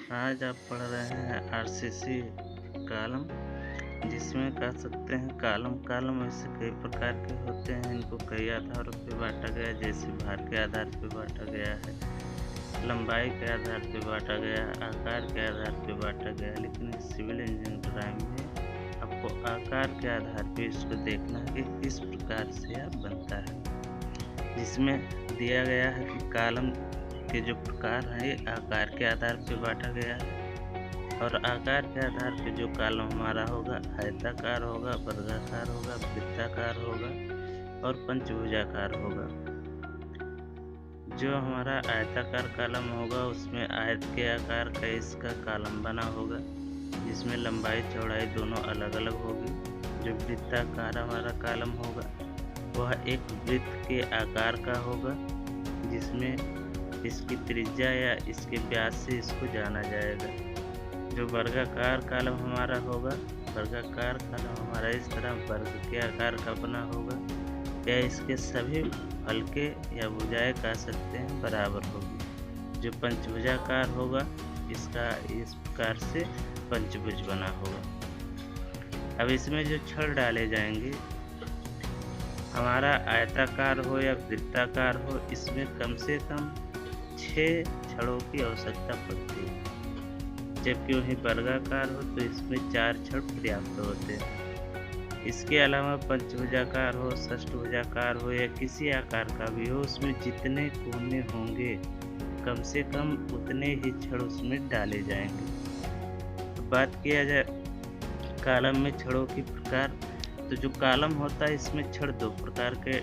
आज आप पढ़ रहे हैं आरसीसी कॉलम, जिसमें कह सकते हैं कॉलम ऐसे कई प्रकार के होते हैं। इनको कई आधारों पे बांटा गया है, जैसे भार के आधार पे बांटा गया है, लंबाई के आधार पे बांटा गया है, आकार के आधार पे बांटा गया है। लेकिन इस सिविल इंजन ड्राइंग में आपको आकार के आधार पे इसको देखना है कि किस प्रकार से यह बनता है, जिसमें दिया गया है कि कॉलम के जो प्रकार हैं ये आकार के आधार पे बांटा गया है। और आकार के आधार पे जो कॉलम हमारा होगा आयताकार होगा, वर्गाकार होगा, वृत्ताकार होगा और पंचभुजाकार होगा। जो हमारा आयताकार कॉलम होगा उसमें आयत के आकार का इसका कॉलम बना होगा, जिसमें लंबाई चौड़ाई दोनों अलग अलग होगी। जो वृत्ताकार हमारा कॉलम होगा वह एक वृत्त के आकार का होगा, जिसमें इसकी त्रिज्या या इसके व्यास से इसको जाना जाएगा। जो वर्गाकार कॉलम हमारा होगा, वर्गाकार कॉलम हमारा इस तरह वर्ग के आकार का बना होगा, या इसके सभी हल्के या भुजाएं कह सकते हैं बराबर होगी। जो पंचभुजाकार होगा इसका इस प्रकार से पंचभुज बना होगा। अब इसमें जो छड़ डाले जाएंगे, हमारा आयताकार हो या वृत्ताकार हो, इसमें कम से कम 6 छड़ों की आवश्यकता पड़ती है, जबकि वहीं वर्गाकार हो तो इसमें 4 छड़ पर्याप्त होते हैं। इसके अलावा पंचभुजाकार हो, षष्ठभुजाकार हो या किसी आकार का भी हो, उसमें जितने कोने होंगे कम से कम उतने ही छड़ उसमें डाले जाएंगे। तो बात किया जाए कॉलम में छड़ों की प्रकार, तो जो कॉलम होता है इसमें छड़ 2 प्रकार के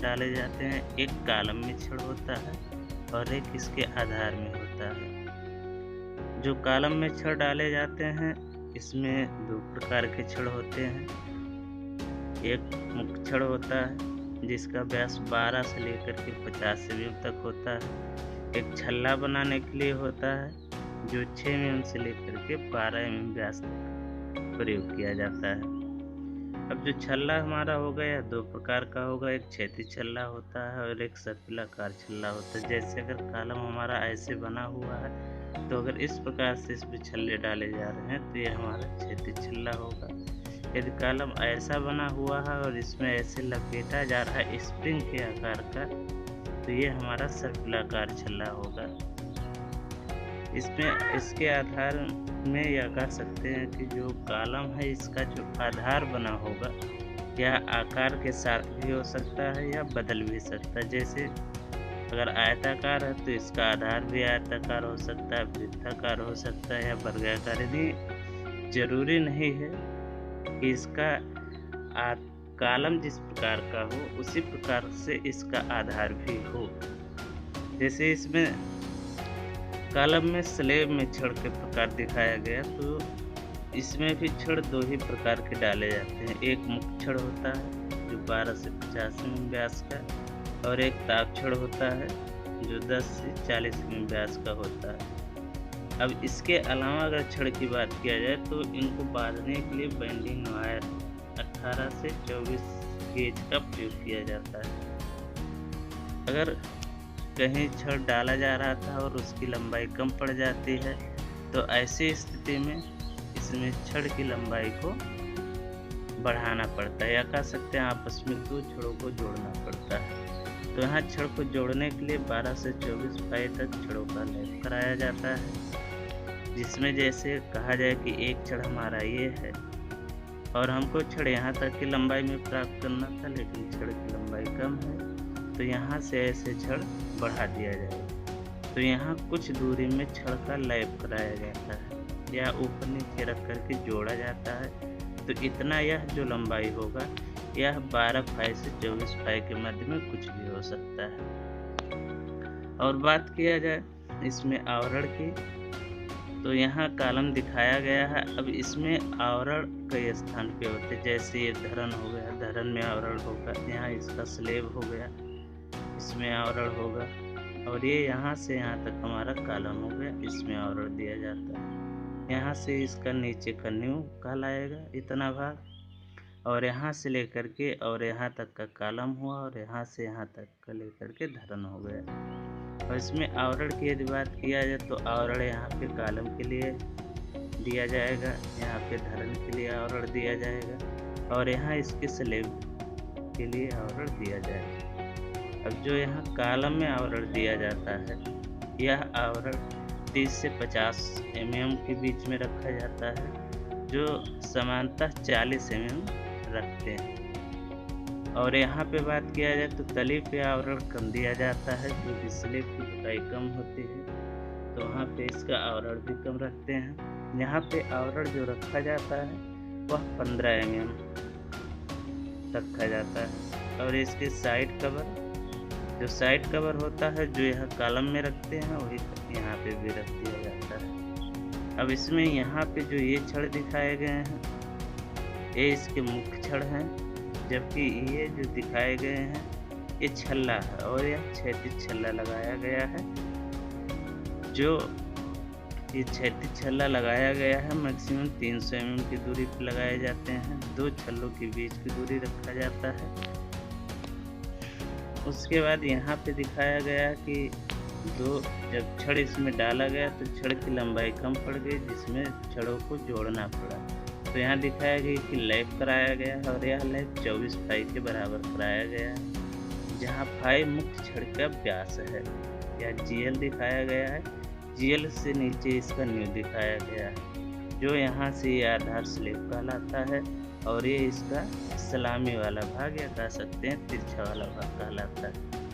डाले जाते हैं। एक कॉलम में छड़ होता है और एक इसके आधार में होता है। जो कॉलम में छड़ डाले जाते हैं इसमें 2 प्रकार के छड़ होते हैं। एक मुख्य छड़ होता है जिसका व्यास 12 से लेकर के 50 mm तक होता है। एक छल्ला बनाने के लिए होता है जो 6 mm से लेकर के 12 mm व्यास तक प्रयोग किया जाता है। अब जो छल्ला हमारा होगा यह 2 प्रकार का होगा, एक क्षैतिज छल्ला होता है और एक सर्पिलाकार छल्ला होता है। जैसे अगर कॉलम हमारा ऐसे बना हुआ है तो अगर इस प्रकार से इसमें छल्ले डाले जा रहे हैं तो यह हमारा क्षैतिज छल्ला होगा। यदि कॉलम ऐसा बना हुआ है और इसमें ऐसे लपेटा जा रहा है स्प्रिंग के आकार का, तो ये हमारा सर्पिलाकार छल्ला होगा। इसमें इसके आधार में यह कह सकते हैं कि जो कॉलम है इसका जो आधार बना होगा यह आकार के साथ भी हो सकता है या बदल भी सकता है। जैसे अगर आयताकार है तो इसका आधार भी आयताकार हो सकता है, वृत्ताकार हो सकता है या वर्गाकार। यदि जरूरी नहीं है कि इसका कॉलम जिस प्रकार का हो उसी प्रकार से इसका आधार भी हो। जैसे इसमें कॉलम में स्लेब में छड़ के प्रकार दिखाया गया, तो इसमें भी छड़ 2 ही प्रकार के डाले जाते हैं। एक मुख्य छड़ होता है जो 12 से 50 mm व्यास का, और एक ताक छड़ होता है जो 10 से 40 mm व्यास का होता है। अब इसके अलावा अगर छड़ की बात किया जाए तो इनको बांधने के लिए बेंडिंग वायर 18 से 24 गेज का प्रयोग किया जाता है। अगर कहीं छड़ डाला जा रहा था और उसकी लंबाई कम पड़ जाती है तो ऐसी स्थिति में इसमें छड़ की लंबाई को बढ़ाना पड़ता है, या कह सकते हैं आपस में 2 छड़ों को जोड़ना पड़ता है। तो यहाँ छड़ को जोड़ने के लिए 12 से 24 पाई तक छड़ों का लेप कराया जाता है, जिसमें जैसे कहा जाए कि एक छड़ हमारा ये है और हमको छड़ यहाँ तक की लंबाई में प्राप्त करना था, लेकिन छड़ की लंबाई कम है तो यहाँ से ऐसे छड़ बढ़ा दिया जाएगा। तो यहाँ कुछ दूरी में छड़ का लेप कराया जाता है या ऊपर नीचे रख करके जोड़ा जाता है। तो इतना यह जो लंबाई होगा यह 12 पाई से 24 पाई के मध्य में कुछ भी हो सकता है। और बात किया जाए इसमें आवरण की, तो यहाँ कॉलम दिखाया गया है। अब इसमें आवरण कई स्थान पे होते हैं, जैसे ये धरन हो गया, धरन में आवरण होगा, यहाँ इसका स्लेब हो गया, इसमें आवरण होगा, और ये यहाँ से यहाँ तक हमारा कॉलम हो गया, इसमें आवरण दिया जाता है। यहाँ से इसका नीचे का नींव कहलाएगा इतना भाग, और यहाँ से लेकर के और यहाँ तक का कॉलम हुआ, और यहाँ से यहाँ तक का लेकर के धरन हो गया। और इसमें आवरण की यदि बात किया जाए तो आवरण यहाँ पे कॉलम के लिए दिया जाएगा, यहाँ पे धरन के लिए आवरण दिया जाएगा और यहाँ इसके स्लैब के लिए आवरण दिया जाएगा। अब जो यहाँ कॉलम में आवरण दिया जाता है, यह आवरण 30 से 50 mm के बीच में रखा जाता है, जो समानतः 40 mm रखते हैं। और यहाँ पे बात किया जाए तो तली पे आवरण कम दिया जाता है, क्योंकि स्लैब की मोटाई कम होती है, तो वहाँ पे इसका आवरण भी कम रखते हैं। यहाँ पे आवरण जो रखा जाता है वह 15 mm रखा जाता है। और इसके साइड कवर, जो साइड कवर होता है जो यह कॉलम में रखते हैं वही यहाँ पे भी रख दिया जाता है। अब इसमें यहाँ पे जो ये छड़ दिखाए गए हैं, ये इसके मुख्य छड़ हैं, जबकि ये जो दिखाए गए हैं ये छल्ला है और यह क्षैतिज छल्ला लगाया गया है। जो ये क्षैतिज छल्ला लगाया गया है मैक्सिमम 300 mm की दूरी पर लगाए जाते हैं। दो छल्लों के बीच की दूरी रखा जाता है। उसके बाद यहाँ पे दिखाया गया कि जब छड़ इसमें डाला गया तो छड़ की लंबाई कम पड़ गई, जिसमें छड़ों को जोड़ना पड़ा। तो यहाँ दिखाया गया कि लैप कराया गया है और यह लैप 24 फाई के बराबर कराया गया है, जहाँ फाई मुख्य छड़ का व्यास है। यह GL दिखाया गया है, GL से नीचे इसका न्यू दिखाया गया है, जो यहाँ से ये आधार स्लैब कहलाता है और ये इसका सलामी वाला भाग या कह सकते हैं तिरछा वाला भाग कहलाता है।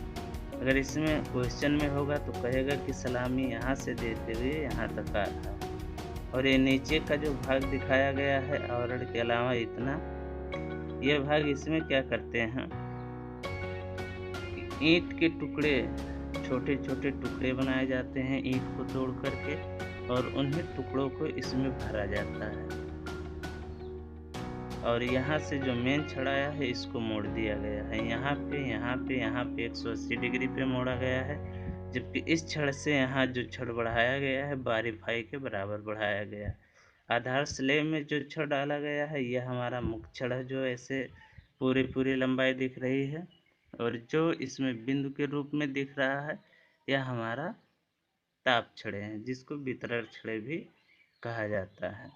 अगर इसमें क्वेश्चन में होगा तो कहेगा कि सलामी यहाँ से देते हुए यहाँ तक आ रहा है। और ये नीचे का जो भाग दिखाया गया है आवरण के अलावा इतना, ये भाग इसमें क्या करते हैं, ईंट के टुकड़े, छोटे छोटे टुकड़े बनाए जाते हैं ईंट को तोड़ करके और उन्हीं टुकड़ों को इसमें भरा जाता है। और यहाँ से जो मेन छड़ाया है इसको मोड़ दिया गया है, यहाँ पे 180 डिग्री पे मोड़ा गया है, जबकि इस छड़ से यहाँ जो छड़ बढ़ाया गया है 12 फाई के बराबर बढ़ाया गया है। आधार स्लैब में जो छड़ डाला गया है यह हमारा मुख्य छड़ है, जो ऐसे पूरी लंबाई दिख रही है, और जो इसमें बिंदु के रूप में दिख रहा है यह हमारा ताप छड़े हैं, जिसको वितरण छड़े भी कहा जाता है।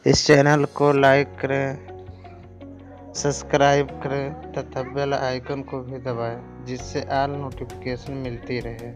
इस चैनल को लाइक करें, सब्सक्राइब करें तथा बेल आइकन को भी दबाएं, जिससे ऑल नोटिफिकेशन मिलती रहे।